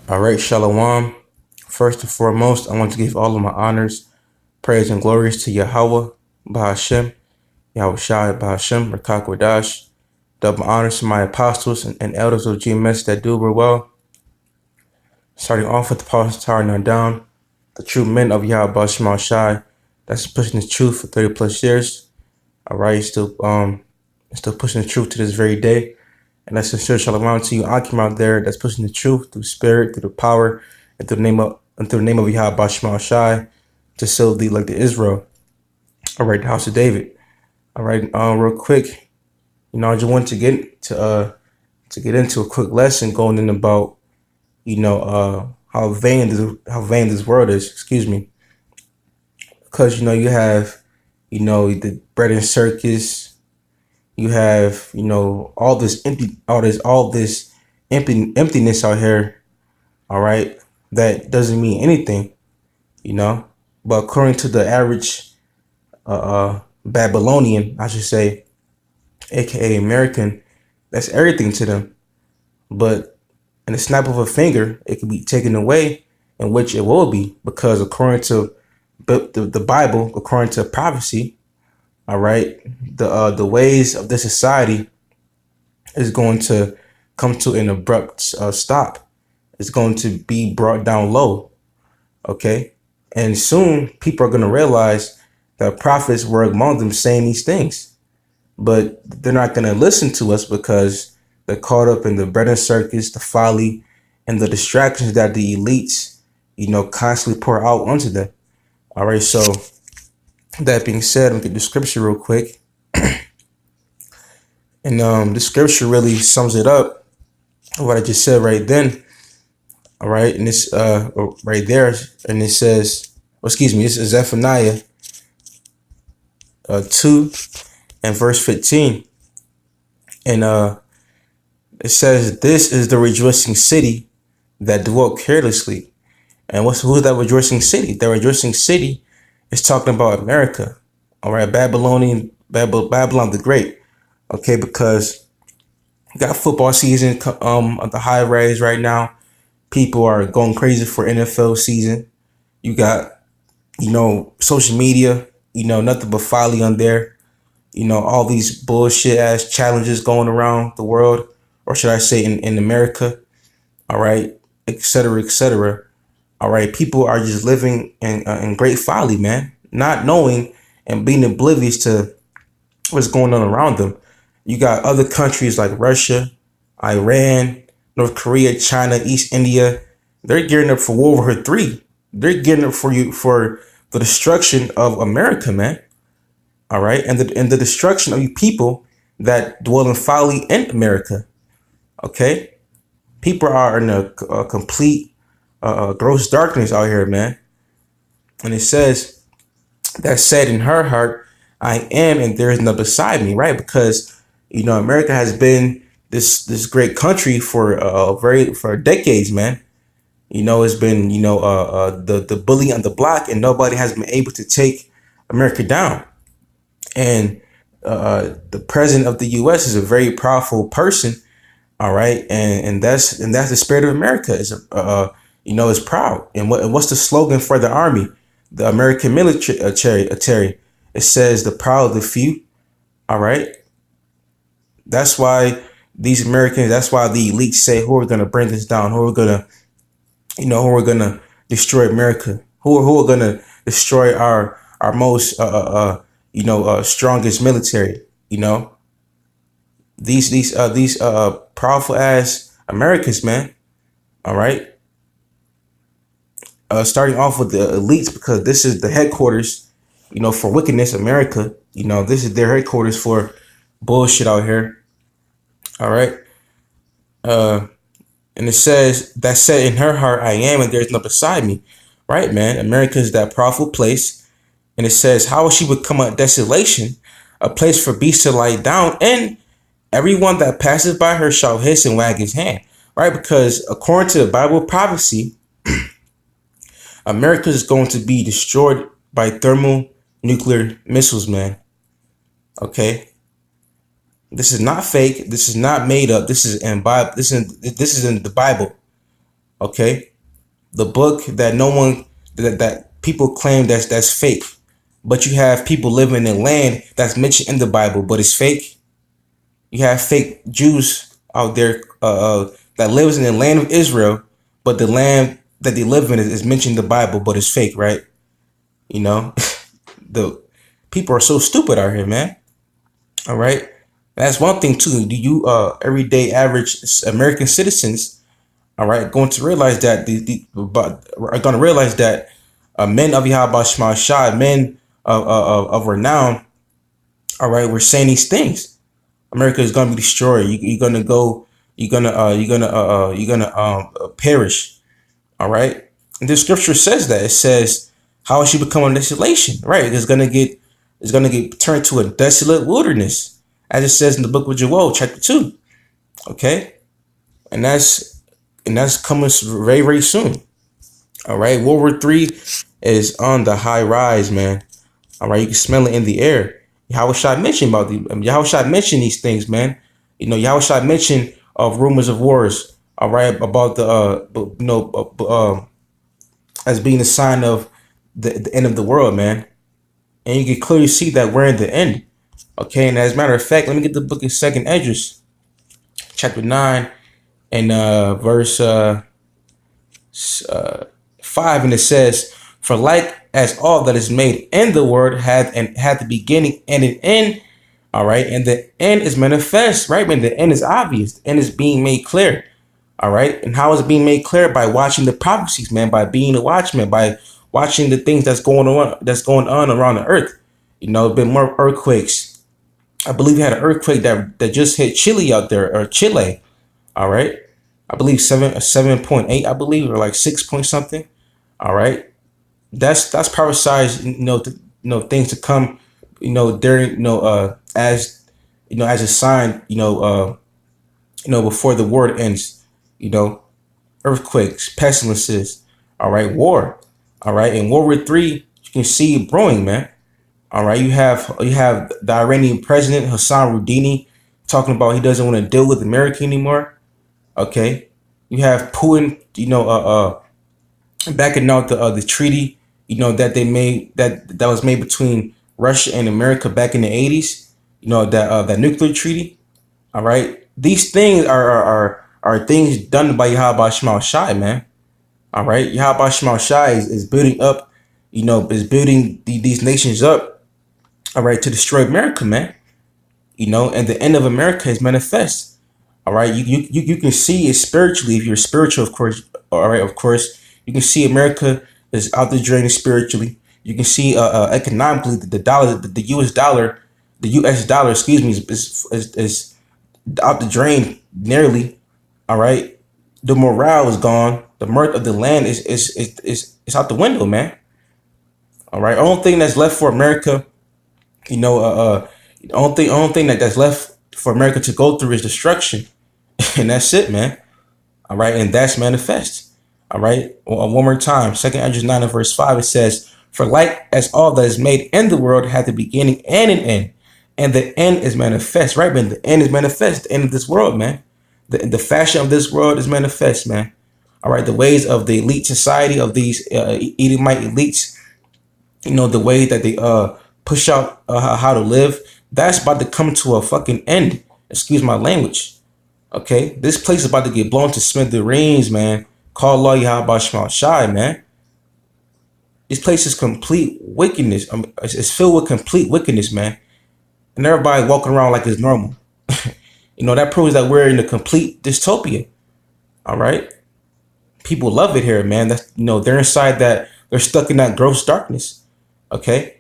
All right, Shalom. First and foremost, I want to give all of my honors, praise, and glories to Yahweh, Bahashem, Yahweh Shai, Bahashem, Rakak Wadash. Double honors to my apostles and elders of GMS that do real well. Starting off with the Apostle Tower now down, the true men of Yahweh Bahashem Shai, that's pushing the truth for 30 plus years. All right, still pushing the truth to this very day. And that's sincere shalom to you, Akim out there that's pushing the truth through spirit, through the power, and through the name of Yahweh Bashmal Shai to seal thee like the Israel. All right, the house of David. All right, real quick, I just want to get into a quick lesson going in about how vain this world is. Excuse me, because you have the bread and circus. You have, all this emptiness out here, all right, that doesn't mean anything, But according to the average Babylonian, I should say, aka American, that's everything to them. But in a snap of a finger, it can be taken away, in which it will be, because according to the Bible, according to prophecy, all right, the ways of this society is going to come to an abrupt stop. It's going to be brought down low, okay? And soon people are going to realize that prophets were among them saying these things, but they're not going to listen to us because they're caught up in the bread and circus, the folly, and the distractions that the elites, constantly pour out onto them. All right, so that being said, let me get the scripture real quick. And the scripture really sums it up, what I just said right then. All right, and this right there, and it says, this is Zephaniah 2 and verse 15. And it says, "This is the rejoicing city that dwelt carelessly." And who's that rejoicing city? The rejoicing city is talking about America. All right, Babylon the Great. Okay, because you got football season on the high rise right now. People are going crazy for NFL season. You got, social media, nothing but folly on there. All these bullshit ass challenges going around the world, or should I say in America. All right, et cetera, et cetera. All right, people are just living in great folly, man, not knowing and being oblivious to what's going on around them. You got other countries like Russia, Iran, North Korea, China, East India. They're gearing up for World War III. They're gearing up for the destruction of America, man. All right, and the destruction of you people that dwell in folly in America. Okay, people are in a complete gross darkness out here, man. And it says that said in her heart, "I am, and there is none beside me," right? Because America has been this great country for decades, man. It's been the bully on the block, and nobody has been able to take America down. And the president of the U.S. is a very powerful person, all right, and that's the spirit of America. Is proud. And what's the slogan for the army, the American military? It says the proud of the few. All right. That's why these Americans. That's why the elites say, "Who are going to bring us down? Who are going to, who are going to destroy America? Who are going to destroy our most strongest military? These powerful ass Americans, man. All right." Starting off with the elites, because this is the headquarters, for wickedness, America. This is their headquarters for bullshit out here. All right. And it says, "That said in her heart, I am, and there's none beside me." Right, man. America is that powerful place. And it says, "How will she become a desolation, a place for beasts to lie down, and everyone that passes by her shall hiss and wag his hand." Right, because according to the Bible prophecy, America is going to be destroyed by thermonuclear missiles, man. Okay, this is not fake. This is not made up. This is in Bible. This is in the Bible. Okay, the book that no one that people claim that's fake, but you have people living in land that's mentioned in the Bible, but it's fake. You have fake Jews out there that lives in the land of Israel, but the land that they live in is mentioned in the Bible, but it's fake, right? You know, the people are so stupid out here, man. All right, that's one thing too. Do you everyday average American citizens, all right, going to realize that but are going to realize that men of Yahweh Shema Shai, men of renown, all right, we're saying these things. America is going to be destroyed. You're going to go. You're going to perish. All right. And the scripture says that it says how it should become a desolation. Right. It's going to get turned to a desolate wilderness, as it says in the book of Joel, chapter 2. Okay. And that's coming very, very soon. All right. World War III is on the high rise, man. All right. You can smell it in the air. Yahweh Shai mentioned about Yahweh Shai mentioned these things, man. You know, Yahweh Shai mentioned of rumors of wars. All right. About the, as being a sign of the end of the world, man. And you can clearly see that we're in the end. Okay. And as a matter of fact, let me get the book of Second Esdras, chapter 9 and verse 5, and it says, "For like as all that is made in the word had the beginning and an end, all right, and the end is manifest, right? When the end is obvious, the end is being made clear, all right. And how is it being made clear? By watching the prophecies, man. By being a watchman, by watching the things that's going on around the earth. You know, been more earthquakes. I believe we had an earthquake that just hit Chile out there, or Chile, all right. I believe 7.8, I believe, or like 6 point something. All right, that's prophesized, things to come, during, as a sign, before the word ends, you know, earthquakes, pestilences, all right, war, all right, in World War III, you can see it brewing, man. All right, you have the Iranian president Hassan Rouhani talking about he doesn't want to deal with America anymore. Okay, you have Putin, backing out the treaty, that they made that was made between Russia and America back in the 80s. That nuclear treaty. All right, these things are things done by Yahweh Shema Shai, man. All right, Yahweh Shema Shai is building up, is building these nations up. All right, to destroy America, man. And the end of America is manifest. All right, you can see it spiritually if you're spiritual, of course. All right, of course, you can see America is out the drain spiritually. You can see economically the dollar, the U.S. dollar, excuse me, is out the drain nearly. All right, the morale is gone. The mirth of the land is out the window, man. All right, only thing that's left for America, the only thing that's left for America to go through is destruction. And that's it, man. All right. And that's manifest. All right. One more time. Second Esdras 9 and verse 5, it says, "For like as all that is made in the world had the beginning and an end, and the end is manifest." Right, man. The end is manifest. The end of this world, man. The fashion of this world is manifest, man. All right. The ways of the elite society of these Edomite elites, the way that they push out how to live, that's about to come to a fucking end. Excuse my language. Okay, this place is about to get blown to smithereens, man. Call law Yahweh Shema Shai, man. This place is complete wickedness. It's filled with complete wickedness, man. And everybody walking around like it's normal. That proves that we're in a complete dystopia. All right. People love it here, man. That's they're inside that. They're stuck in that gross darkness. Okay.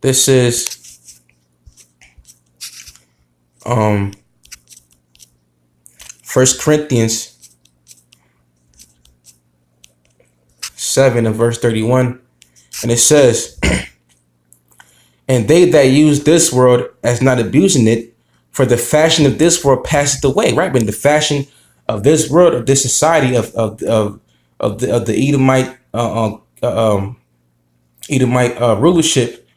This is First Corinthians 7 and verse 31, and it says, "And they that use this world as not abusing it, for the fashion of this world passeth away." Right, but the fashion of this world, of this society, of the Edomite rulership.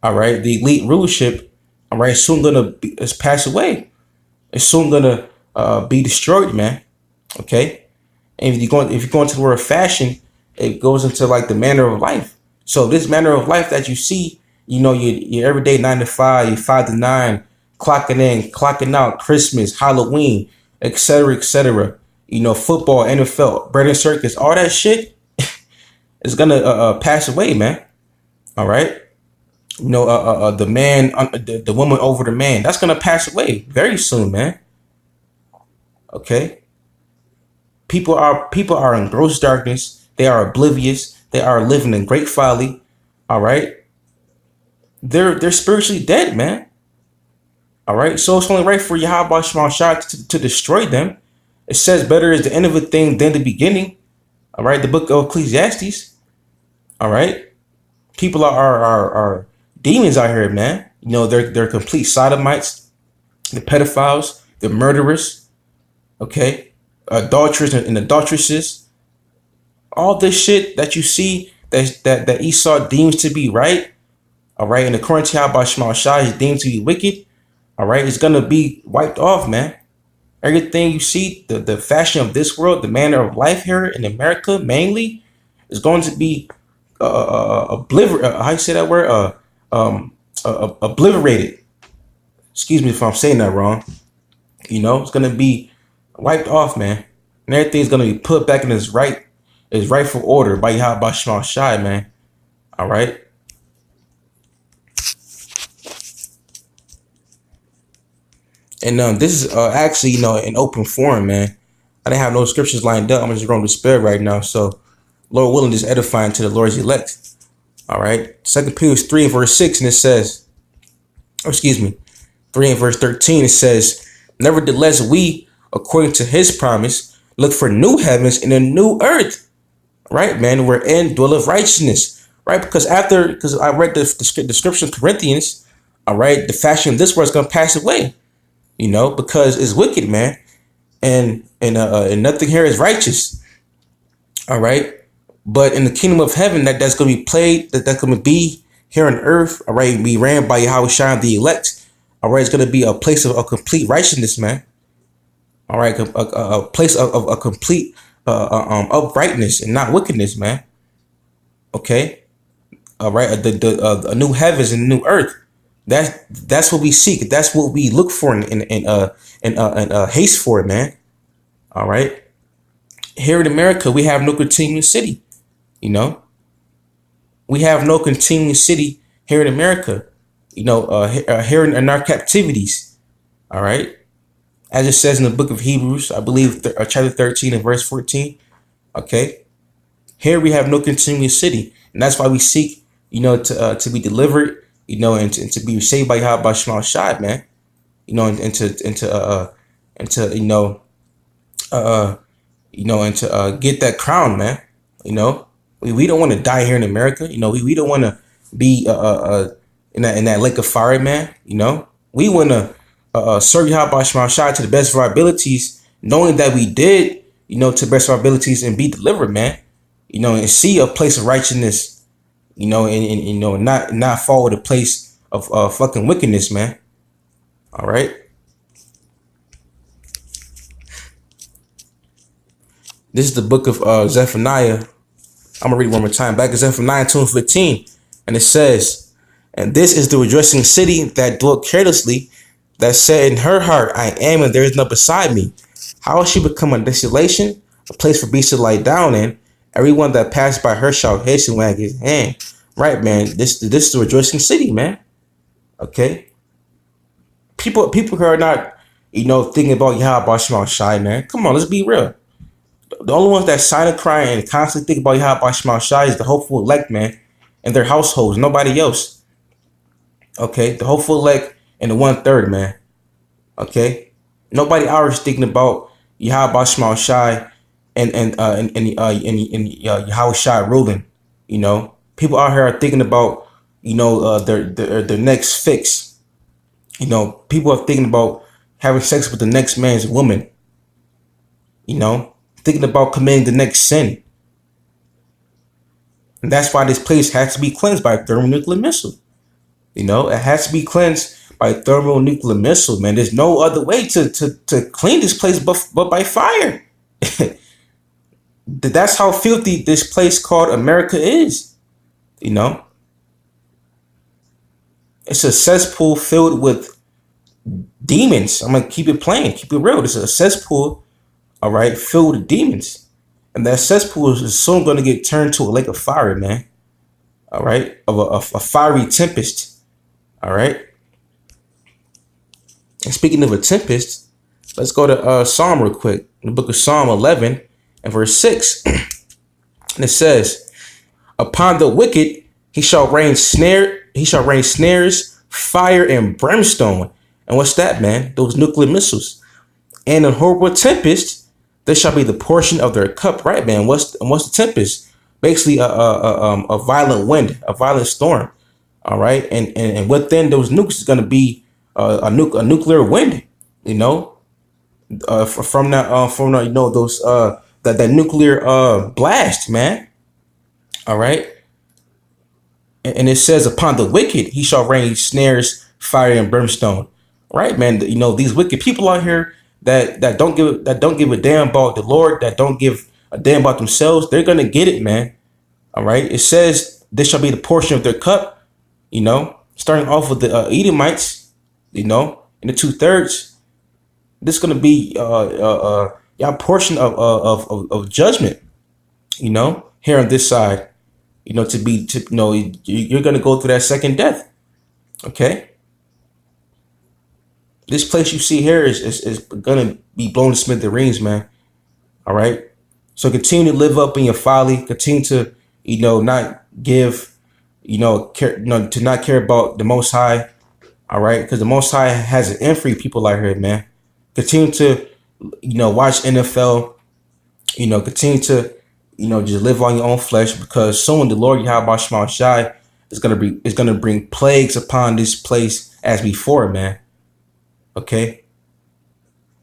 All right, the elite rulership. All right, soon gonna pass away. It's soon gonna be destroyed, man. Okay, and if you go into the word fashion, it goes into like the manner of life. So this manner of life that you see, your everyday 9 to 5, your 5 to 9, clocking in, clocking out, Christmas, Halloween, etc., etc. Football, NFL, bread and circus, all that shit is gonna pass away, man. All right. The man, the woman over the man, that's gonna pass away very soon, man. Okay. People are in gross darkness. They are oblivious. They are living in great folly. All right. They're spiritually dead, man. All right. So it's only right for Yahweh Shema Shah to destroy them. It says better is the end of a thing than the beginning. All right. The book of Ecclesiastes. All right. People are demons out here, man. They're complete sodomites, the pedophiles, the murderers, okay, adulterers and adulteresses. All this shit that you see that Esau deems to be right, all right, and according to Yahweh Shema Shah is deemed to be wicked, all right, it's gonna be wiped off, man. Everything you see, the fashion of this world, the manner of life here in America mainly, is going to be obliterated. How you say that word? Obliterated. Excuse me if I'm saying that wrong. It's gonna be wiped off, man, and everything's gonna be put back in its rightful order by Yahweh Shema Shai, man. All right. And this is actually an open forum, man. I didn't have no scriptures lined up. I'm just going to despair right now. So, Lord willing, is edifying to the Lord's elect. All right. 2 Peter 3 and verse 6, and it says, 3 and verse 13, it says, nevertheless, we, according to his promise, look for new heavens and a new earth. Right, man, wherein dwelleth righteousness. Right, because I read the description of Corinthians, all right, the fashion of this world is going to pass away, because it's wicked, man. And nothing here is righteous. All right. But in the kingdom of heaven, that's going to be played, that's going to be here on earth, all right, be ran by Yahweh Shai the elect. All right, it's going to be a place of a complete righteousness, man. All right, a place of a complete uprightness and not wickedness, man. Okay. All right, a new heavens and a new earth. That's what we seek. That's what we look for and haste for, man. All right. Here in America, we have no continuous city. We have no continuous city here in America. Here in our captivities. All right. As it says in the book of Hebrews, I believe chapter 13 and verse 14. Okay. Here we have no continuous city, and that's why we seek, to be delivered, and to be saved by Yahweh Shema Shai, man. And to get that crown, man. We don't want to die here in America. We don't want to be in that lake of fire, man. We want to serve Yahweh Shema Shai to the best of our abilities, knowing that we did, to the best of our abilities and be delivered, man. And see a place of righteousness, and not fall with a place of fucking wickedness, man. All right. This is the book of Zephaniah. I'm going to read it one more time. Back in Zephaniah 2:15. And it says, and this is the rejoicing city that dwelt carelessly, that said in her heart, I am, and there is none beside me. How will she become a desolation, a place for beasts to lie down in? Everyone that passed by her shall hiss and wag his hand. Right, man. This is the rejoicing city, man. Okay. People who are not, thinking about Yahweh Shema Shai, man. Come on, let's be real. The only ones that silent crying and constantly think about Yahweh Shema Shai is the hopeful elect, man, and their households, nobody else. Okay, the hopeful elect and the 1/3, man. Okay, nobody else thinking about Yahweh Shema Shai and Yahweh Shai ruling. People out here are thinking about their next fix. People are thinking about having sex with the next man's woman. Thinking about committing the next sin. And that's why this place has to be cleansed by a thermonuclear missile. It has to be cleansed by thermonuclear missile, man. There's no other way to clean this place but by fire. That's how filthy this place called America is. You know, it's a cesspool filled with demons. I'm gonna keep it plain, keep it real. It's a cesspool, all right, filled with demons, and that cesspool is soon gonna get turned to a lake of fire, man. All right, of a fiery tempest. All right. And speaking of a tempest, let's go to Psalm real quick. In the book of Psalm 11 and verse 6, and it says, "Upon the wicked he shall rain snare. He shall rain snares, fire and brimstone." And what's that, man? Those nuclear missiles. "And in horrible tempest, there shall be the portion of their cup." Right, man. What's the tempest? Basically, a violent wind, a violent storm. All right, and within those nukes is gonna be a nuclear wind. You know, from that you know those that nuclear blast, man. All right, and it says, "Upon the wicked he shall rain snares, fire and brimstone." Right, man. You know, these wicked people out here that don't give a damn about the Lord, that don't give a damn about themselves, they're gonna get it, man. All right. It says this shall be the portion of their cup. You know, starting off with the Edomites. You know, in the 2/3, this is gonna be y'all portion of judgment. You know, here on this side. You know, you're gonna go through that second death. Okay. This place you see here is gonna be blown to smithereens, man. All right. So continue to live up in your folly. Continue to, not give, to not care about the Most High. All right, because the Most High has an end for you people out here, man. Continue to, watch NFL. Continue to, just live on your own flesh, because soon the Lord Yahweh Shema Shai is gonna bring plagues upon this place as before, man. Okay.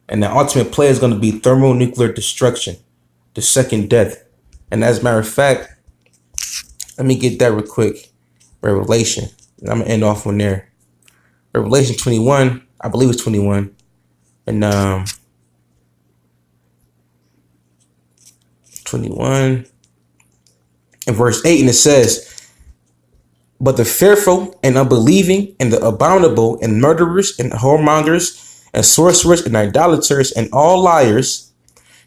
And the ultimate play is going to be thermonuclear destruction, the second death. And as a matter of fact, let me get that real quick. Revelation. And I'm going to end off on there. Revelation 21, I believe it's 21. And 21 and verse 8, and it says, "But the fearful and unbelieving and the abominable and murderers and whoremongers and sorcerers and idolaters and all liars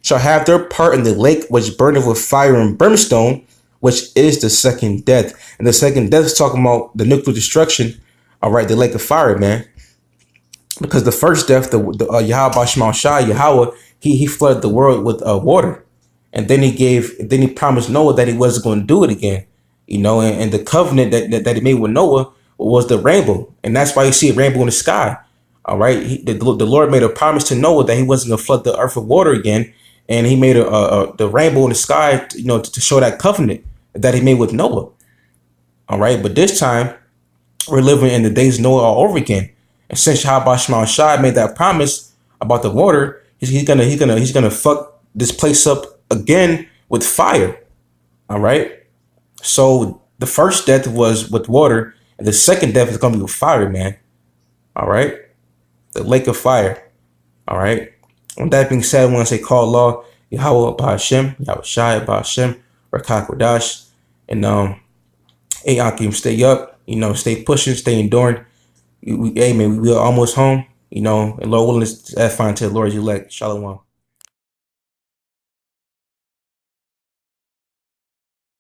shall have their part in the lake which burneth with fire and brimstone, which is the second death." And the second death is talking about the nuclear destruction. All right, the lake of fire, man. Because the first death, the Yahweh Shema Shai, Yahweh, he flooded the world with water, and then he promised Noah that he wasn't going to do it again. And the covenant that he made with Noah was the rainbow, and that's why you see a rainbow in the sky. All right, the Lord made a promise to Noah that he wasn't going to flood the earth with water again, and he made the rainbow in the sky, to show that covenant that he made with Noah. All right, but this time we're living in the days of Noah all over again, and since Yahweh Shema Shai made that promise about the water, he's gonna fuck this place up again with fire. All right. So the first death was with water, and the second death is going to be with fire, man. All right. The lake of fire. All right. With that being said, I want to say call Allah, Yahweh Ba'Hashem, Yahweh Shai Ba'Hashem, Rakak Wadash. And hey, Akim, stay up, stay pushing, stay enduring. Hey, man, we are almost home, and Lord willing, let's find to the Lord's elect. Shalom.